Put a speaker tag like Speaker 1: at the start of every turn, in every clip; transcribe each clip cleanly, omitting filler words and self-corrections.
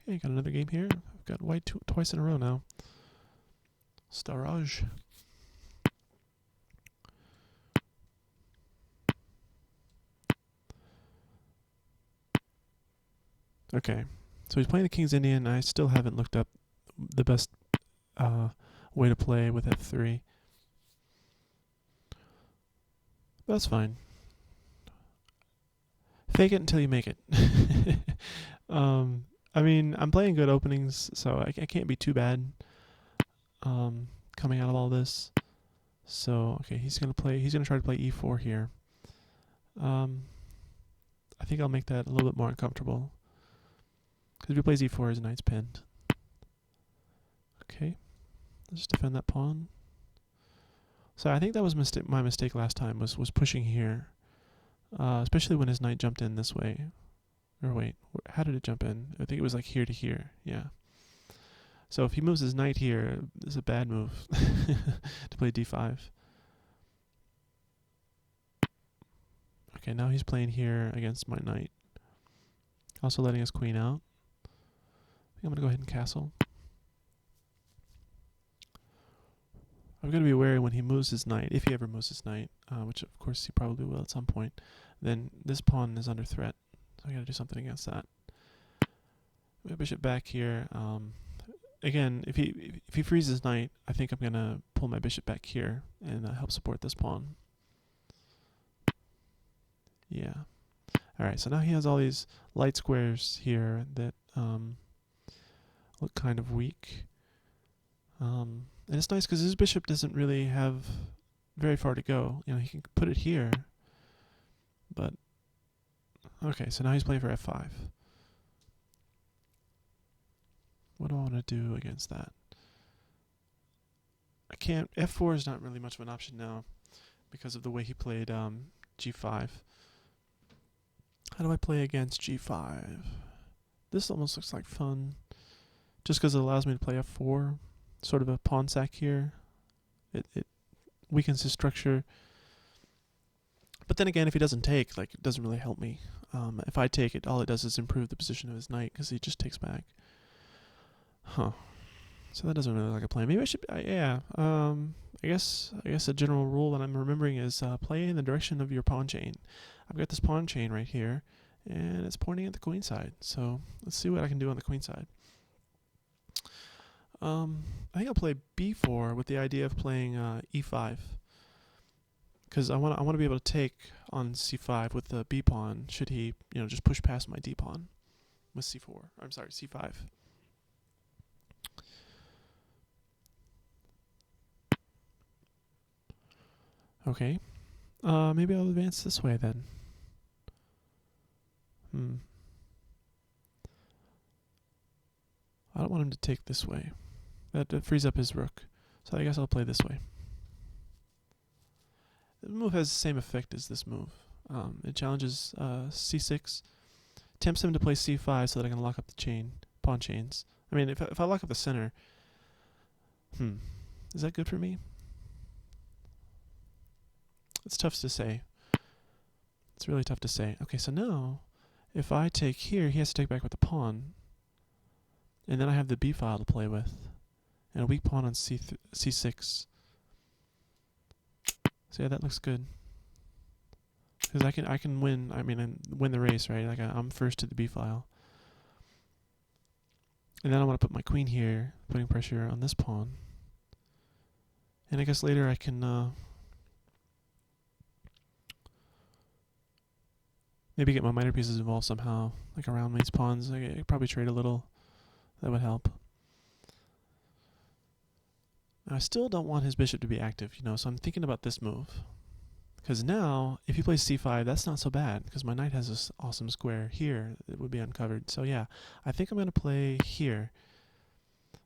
Speaker 1: Okay, got another game here. I've got white twice in a row now. Starage. Okay, so he's playing the King's Indian. I still haven't looked up the best way to play with f3. That's fine. Fake it until you make it. I mean, I'm playing good openings, so I can't be too bad coming out of all this. So, okay, he's gonna try to play e4 here. I think I'll make that a little bit more uncomfortable. Because if he plays e4, his knight's pinned. Okay, let's defend that pawn. So I think that was my mistake last time, was pushing here. Especially when his knight jumped in this way. Or wait, how did it jump in? I think it was like here to here, yeah. So if he moves his knight here, it's a bad move to play d5. Okay, now he's playing here against my knight. Also letting his queen out. I think I'm going to go ahead and castle. I'm going to be wary when he moves his knight, if he ever moves his knight, which of course he probably will at some point. Then this pawn is under threat, so I got to do something against that. We have bishop back here. Again, if he frees his knight, I think I'm going to pull my bishop back here and help support this pawn. Yeah. Alright, so now he has all these light squares here that look kind of weak. And it's nice because his bishop doesn't really have very far to go. You know, he can put it here. But, okay, so now he's playing for f5. What do I want to do against that? I can't. f4 is not really much of an option now because of the way he played g5. How do I play against g5? This almost looks like fun. Just because it allows me to play f4. Sort of a pawn sack here. It weakens his structure. But then again, if he doesn't take, like, it doesn't really help me. If I take it, all it does is improve the position of his knight because he just takes back. Huh. So that doesn't really look like a plan. Maybe I should, yeah. I guess a general rule that I'm remembering is play in the direction of your pawn chain. I've got this pawn chain right here, and it's pointing at the queen side. So let's see what I can do on the queen side. I think I'll play b4 with the idea of playing e5, because I want to be able to take on c5 with the b pawn. Should he, just push past my d pawn with c4? I'm sorry, c5. Okay. Maybe I'll advance this way then. I don't want him to take this way. That frees up his rook. So I guess I'll play this way. The move has the same effect as this move. It challenges c6, tempts him to play c5 so that I can lock up the pawn chains. I mean, if I lock up the center, is that good for me? It's tough to say. It's really tough to say. Okay, so now, if I take here, he has to take back with the pawn. And then I have the b file to play with. And a weak pawn on c6. So yeah, that looks good. Because I can win, win the race, right? Like I'm first to the b file. And then I want to put my queen here, putting pressure on this pawn. And I guess later I can maybe get my minor pieces involved somehow, like around these pawns. I could probably trade a little. That would help. I still don't want his bishop to be active, so I'm thinking about this move. Because now, if he plays c5, that's not so bad, because my knight has this awesome square here that would be uncovered. So yeah, I think I'm going to play here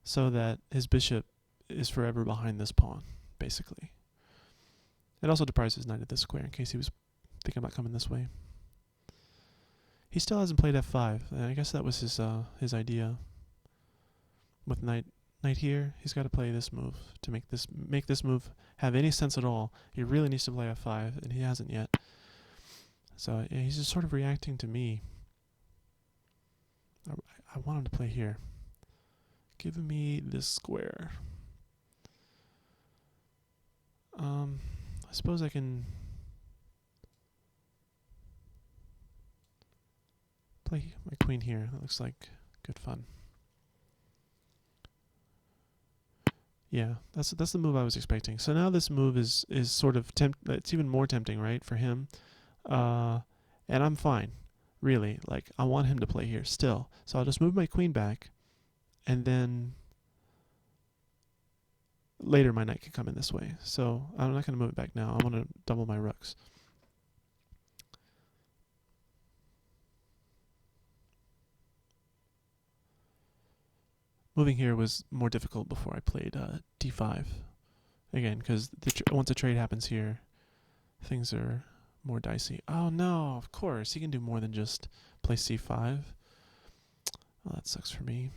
Speaker 1: so that his bishop is forever behind this pawn, basically. It also deprives his knight of this square in case he was thinking about coming this way. He still hasn't played f5, and I guess that was his idea. With knight here, he's got to play this move to make this move have any sense at all. He really needs to play f5, and he hasn't yet. So yeah, he's just sort of reacting to me. I want him to play here. Give me this square. I suppose I can play my queen here. That looks like good fun. Yeah, that's the move I was expecting. So now this move is sort of it's even more tempting, right, for him. And I'm fine, really. Like, I want him to play here still. So I'll just move my queen back, and then later my knight can come in this way. So I'm not going to move it back now. I want to double my rooks. Moving here was more difficult before I played d5. Again, because once a trade happens here, things are more dicey. Oh no, of course. He can do more than just play c5. Oh, that sucks for me.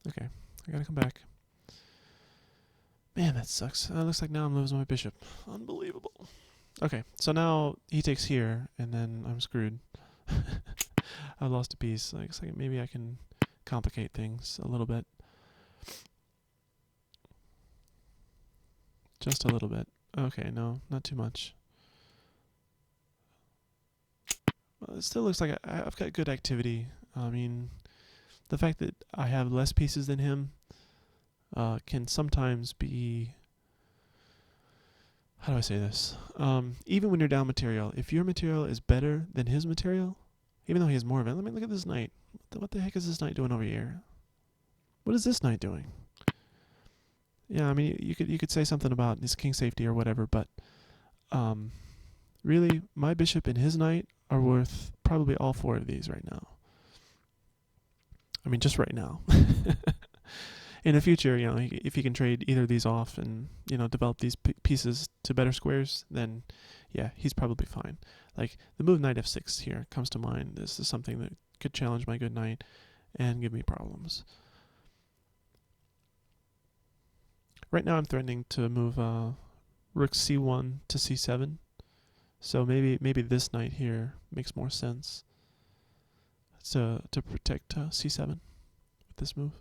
Speaker 1: Okay, I gotta come back. Man, that sucks. Looks like now I'm losing my bishop. Unbelievable. Okay, so now he takes here, and then I'm screwed. I lost a piece. Like, so maybe I can complicate things a little bit. Just a little bit. Okay, no, not too much. Well, it still looks like I've got good activity. I mean, the fact that I have less pieces than him can sometimes be... How do I say this? Even when you're down material, if your material is better than his material, even though he has more of it, let me look at this knight. What the heck is this knight doing over here? What is this knight doing? Yeah, I mean, you could say something about his king safety or whatever, but really, my bishop and his knight are worth probably all 4 of these right now. I mean, just right now. In the future, you know, if he can trade either of these off and, you know, develop these pieces to better squares, then yeah, he's probably fine. Like, the move knight f6 here comes to mind. This is something that could challenge my good knight and give me problems. Right now I'm threatening to move rook c1 to c7. So maybe this knight here makes more sense to protect c7 with this move.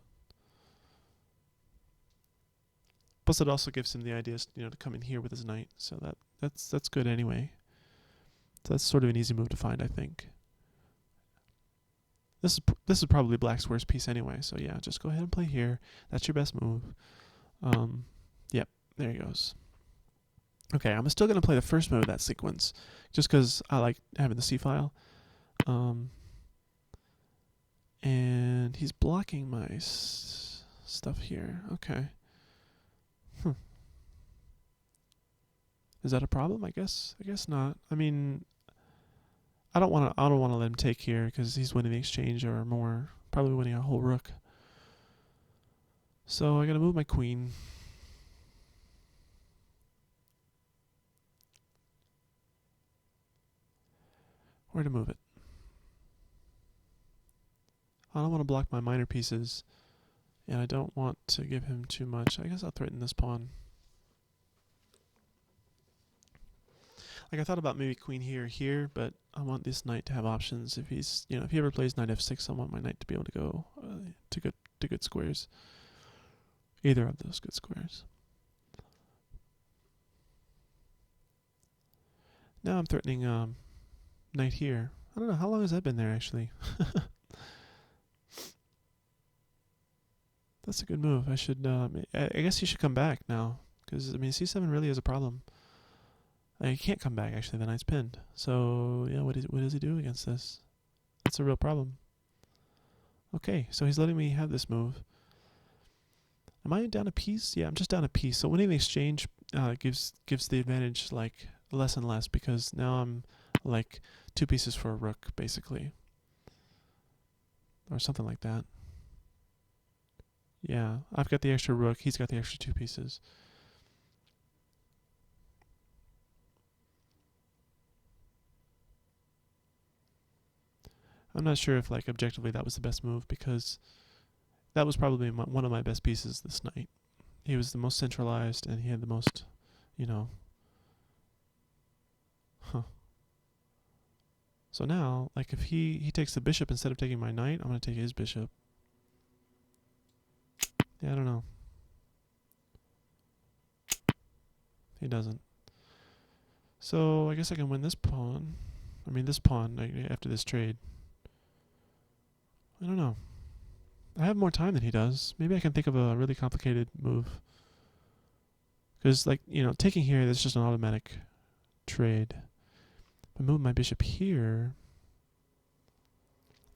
Speaker 1: Plus, it also gives him the idea, you know, to come in here with his knight. So that's good anyway. So that's sort of an easy move to find, I think. This is probably Black's worst piece anyway. So yeah, just go ahead and play here. That's your best move. Yep, there he goes. Okay, I'm still going to play the first move of that sequence, just because I like having the c-file. And he's blocking my stuff here. Okay. Is that a problem? I guess not. I mean, I don't want to let him take here because he's winning the exchange or more, probably winning a whole rook. So I got to move my queen. Where to move it? I don't want to block my minor pieces, and I don't want to give him too much. I guess I'll threaten this pawn. Like, I thought about maybe queen here, but I want this knight to have options. If he's, you know, if he ever plays knight f6, I want my knight to be able to go to good squares. Either of those good squares. Now I'm threatening knight here. I don't know, how long has that been there actually? That's a good move. I should. I guess he should come back now, because I mean c7 really is a problem. He can't come back actually. The knight's pinned. So yeah, what does he do against this? That's a real problem. Okay, so he's letting me have this move. Am I down a piece? Yeah, I'm just down a piece. So winning the exchange gives the advantage like less and less, because now I'm like 2 pieces for a rook basically, or something like that. Yeah, I've got the extra rook. He's got the extra 2 pieces. I'm not sure if, like, objectively that was the best move, because that was probably one of my best pieces this night. He was the most centralized, and he had the most, you know. So now, like, if he takes the bishop instead of taking my knight, I'm going to take his bishop. Yeah, I don't know. He doesn't. So I guess I can win this pawn. I mean, this pawn after this trade. I don't know. I have more time than he does. Maybe I can think of a really complicated move. Because, like, you know, taking here, that's just an automatic trade. If I move my bishop here...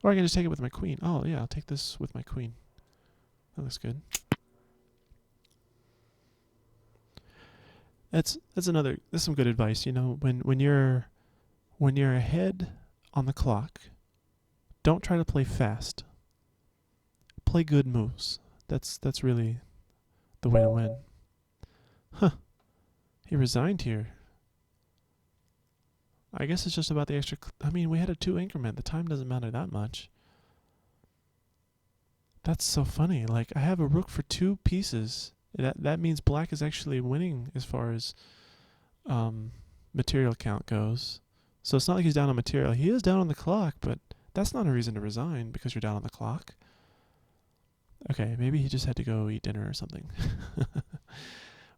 Speaker 1: Or I can just take it with my queen. Oh, yeah, I'll take this with my queen. That looks good. That's some good advice, you know, when you're ahead on the clock, don't try to play fast. Play good moves. That's really the way to win. Huh. He resigned here. I guess it's just about the extra... I mean, we had a 2 increment. The time doesn't matter that much. That's so funny. Like, I have a rook for 2 pieces. That means black is actually winning as far as material count goes. So it's not like he's down on material. He is down on the clock, but that's not a reason to resign because you're down on the clock. Okay, maybe he just had to go eat dinner or something.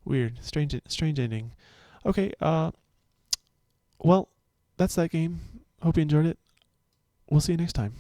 Speaker 1: Weird. Strange ending. Okay, well, that's that game. Hope you enjoyed it. We'll see you next time.